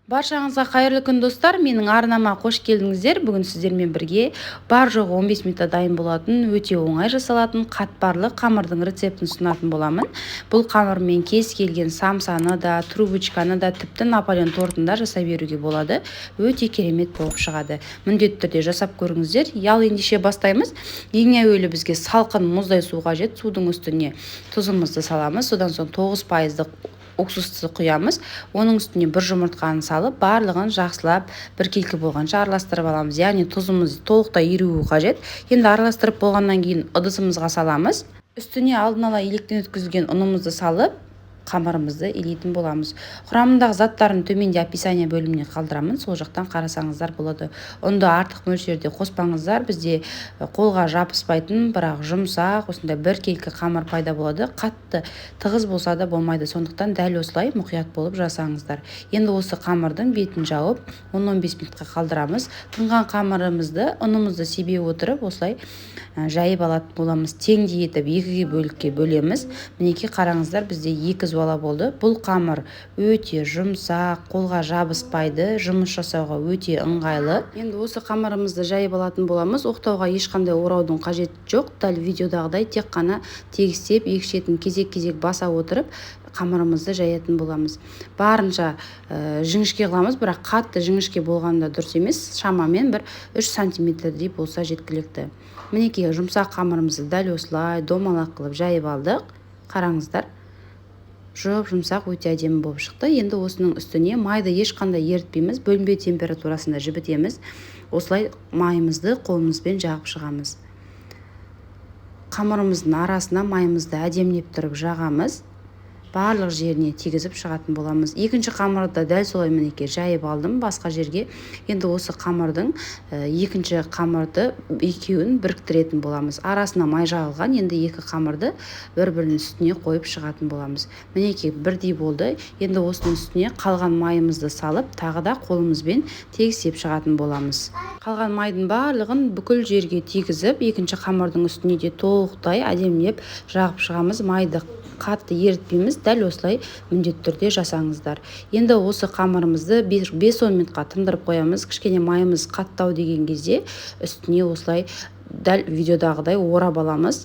Баршаңызға қайырлы күн достар, менің арнама қош келдіңіздер. Бүгін сіздермен бірге бар жоғы 15 минутта дайын болатын, өте оңай жасалатын қатпарлы қамырдың рецептін ұсынатын боламын. Бұл қамырмен кез келген самсаны да, трубочканы да, тіпті Наполеон тортын да жасай беруге болады. Өте керемет болып шығады. Міндетті түрде жасап көріңіздер. Ал ендеше бастаймыз. Ең әуелі бізге салқын мұздай су қажет. Судың үстіне тұзымызды саламыз. Содан соң 9% уксусты құямыз. Оның үстіне бір жұмыртқаны салып, барлығын жақсылап бір келкі болғанша араластырып аламыз. Яғни тұзымыз толықтай еруі қажет. Енді араластырып болғаннан кейін ыдысымызға саламыз. Үстіне алдын ала електен өткізілген ұнымызды салып, қамырымызды илейтін боламыз. Құрамындағы заттарын төменде описание бөліміне қалдырамын, сол жақтан қарасаңыздар болады. Ұнды артық мөлшерде қоспаңыздар, бізде қолға жабыспайтын, бірақ жұмсақ, осындай бір келкі қамыр пайда болады. Қатты тығыз болса да болмайды, сондықтан дәл осылай мұқият болып жасаңыздар. Енді осы қамырдың бетін жауып 10-15 минутқа қалдырамыз. Тынған қамырымызды ұнымызды себе отырып, осылай жайып алатын боламыз. Теңдей етіп екіге бөлікке бөлеміз. Мінекей қараңыздар, бізде 2 зуала болды. Бұл қамыр өте жұмсақ, қолға жабыспайды, жұмыс жасауға өте ыңғайлы. Енді осы қамырымызды жайып алатын боламыз. Оқтауға ешқандай ораудың қажеті жоқ. Дәл видеодағыдай тек қана тегістеп, екі шетін кезек-кезек баса отырып қамырымызды жаятын боламыз. Барынша жіңішке қыламыз, бірақ қатты жіңішке болғанда дұрыс емес. Шамамен бір 3 сантиметрдей болса жеткілікті. Мінекей жұмсақ қамырымызды дәл осылай домалақ қылып жайып алдық. Қараңыздар, жұмсақ өте әдемі болып шықты. Енді осының үстіне майды ешқандай ерітпейміз, бөлінбе температурасында жібітеміз. Осылай майымызды қолымызбен жағып шығамыз. Қамырымыздың арасына майымызды әдемілеп тұрып жағамыз. Барлық жеріне тигізіп шығатын боламыз. Екінші қамырды дәл солай мінекей жайып алдым басқа жерге. Енді осы қамырдың екінші қамырды екеуін біріктіретін боламыз. Арасына май жағылған, енді екі қамырды бір-бірінің үстіне қойып шығатын боламыз. Мінекей бірдей болды. Енді осының үстіне қалған майымызды салып, тағы да қолымызбен тегістеп шығатын боламыз. Қалған майдың барлығын бүкіл жерге тигізіп, екінші қамырдың үстіне де толықтай әдемілеп жағып шығамыз. Майды қатты ерітпейміз, дәл осылай міндетті түрде жасаңыздар. Енді осы қамырымызды 5-10 минутқа тындырып қоямыз. Кішкене майымыз қаттау деген кезде үстіне осылай дәл видеодағыдай орап аламыз.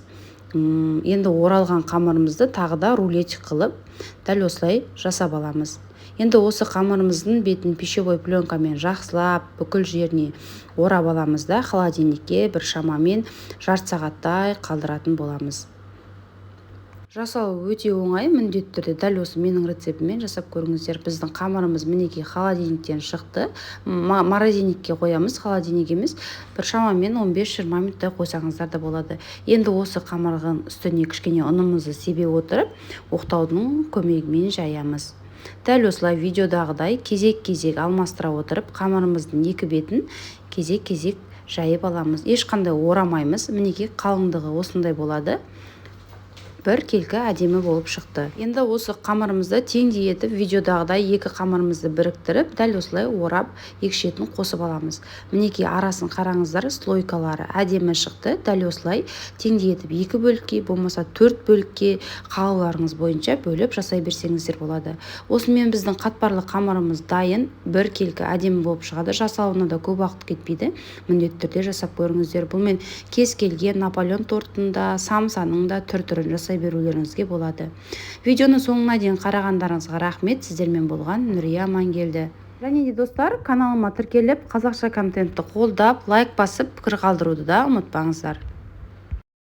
Енді оралған қамырымызды тағы да рулетик қылып дәл осылай жасап аламыз. Енді осы қамырымыздың бетін пищевой пленкамен жақсылап бүкіл жеріне орап аламыз да холодильникке бір шамамен жарты сағаттай қалдыратын боламыз. Жасау өте оңай, міндетті түрде дәл осы менің рецептіммен жасап көріңіздер. Біздің қамырымыз мінекей холодильниктен шықты. Морозильникке қоямыз, холодильник емес. Бір шамамен 15-20 минуттай қойсаңыздар да болады. Енді осы қамырдың үстіне кішкене ұнымызды себе отырып, оқтаудың көмегімен жаямыз. Дәл осылай видеодағыдай кезек-кезек алмастыра отырып, қамырымыздың екі бетін кезек-кезек жайып аламыз. Ешқандай орамаймыз. Мінекей қалыңдығы осындай болады. Бір келкі әдемі болып шықты. Енді осы қамырымызды теңдей етіп, видеодағыдай екі қамырымызды біріктіріп, дәл осылай орап, екі шетін қосып аламыз. Мінекей арасын қараңыздар, слойкалары әдемі шықты. Дәл осылай теңдей етіп, екі бөлікке, болмаса 4 бөлікке қалауларыңыз бойынша бөліп жасай берсеңіздер болады. Осымен біздің қатпарлы қамырымыз дайын, бір келкі әдемі болып шығады. Жасауына да көп уақыт кетпейді. Міндетті түрде жасап көріңіздер. Бұл мен кез келген Наполеон тортында, самсаның да түр-түрін жасай берулеріңізге болады. Видеоны соңына дейін қарағандарыңызға рахмет. Сіздермен болған Нұрия Амангелді. Және де достар, каналыма тіркеліп, қазақша контентті қолдап, лайк басып, пікір қалдыруды да ұмытпаңыздар.